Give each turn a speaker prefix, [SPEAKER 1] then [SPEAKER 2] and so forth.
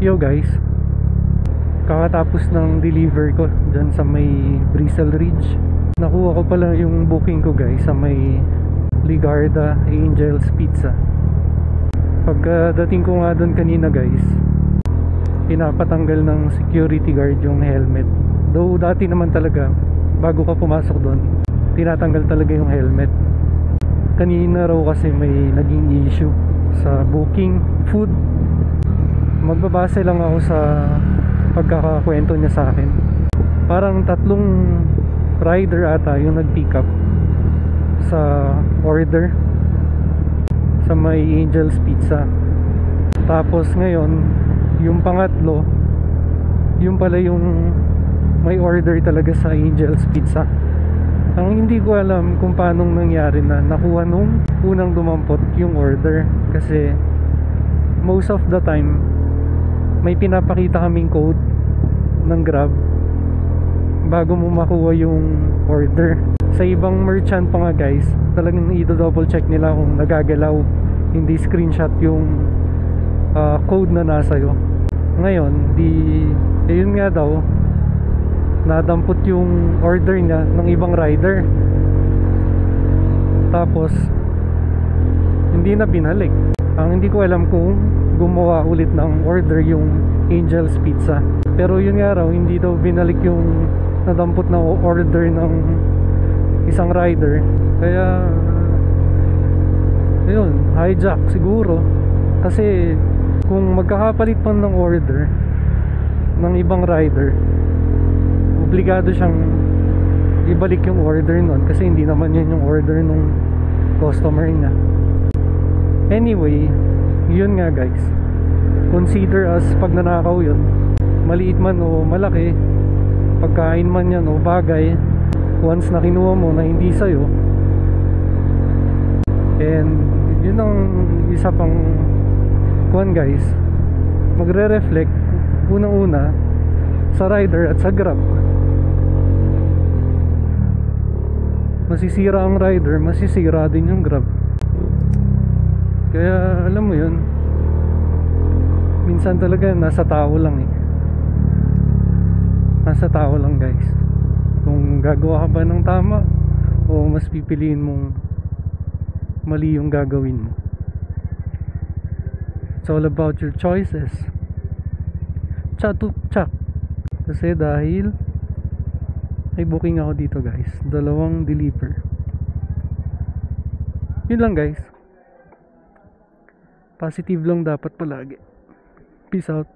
[SPEAKER 1] Yo guys, kakatapos ng deliver ko dyan sa may Bristol Ridge. Nakuha ko pala yung booking ko guys sa may Ligarda Angel's Pizza. Pagkadating ko nga doon kanina guys, pinapatanggal ng security guard yung helmet. Though dati naman talaga, bago ka pumasok doon, tinatanggal talaga yung helmet. Kanina raw kasi may naging issue sa booking food. Magbabase lang ako sa pagkakakwento niya sa akin. Parang 3 rider ata yung nag-pick up sa order sa may Angel's Pizza. Tapos ngayon, yung pangatlo, yung pala yung may order talaga sa Angel's Pizza. Ang hindi ko alam kung paano nangyari na nakuha nung unang dumampot yung order. Kasi most of the time may pinapakita kaming code ng Grab bago mo makuha yung order. Sa ibang merchant pa nga guys, talagang i-double check nila kung nagagalaw, hindi screenshot yung code na nasa iyo. Ngayon, yun nga daw, nadampot yung order niya ng ibang rider. Tapos hindi na binalik. Ang hindi ko alam kung gumawa ulit ng order yung Angel's Pizza. Pero yun nga raw, hindi daw binalik yung nadampot na order ng isang rider. Kaya yun, hijack siguro. Kasi kung magkakapalit pa ng order ng ibang rider, obligado siyang ibalik yung order nun, kasi hindi naman yun yung order nung customer niya. Anyway, yun nga guys, consider as pagnanakaw yun. Maliit man o malaki, pagkain man yan o bagay, once na kinuha mo na hindi sa'yo, and yun ang isa pang kuwan guys, magre-reflect unang-una sa rider at sa Grab. Masisira ang rider, masisira din yung Grab. Kaya alam mo yun, minsan talaga nasa tao lang eh. Nasa tao lang guys, kung gagawa ka ba ng tama o mas pipiliin mong mali yung gagawin mo. It's all about your choices. Tsak. Kasi dahil may booking ako dito guys, 2 deliver. Yun lang guys, positive lang dapat palagi. Peace out.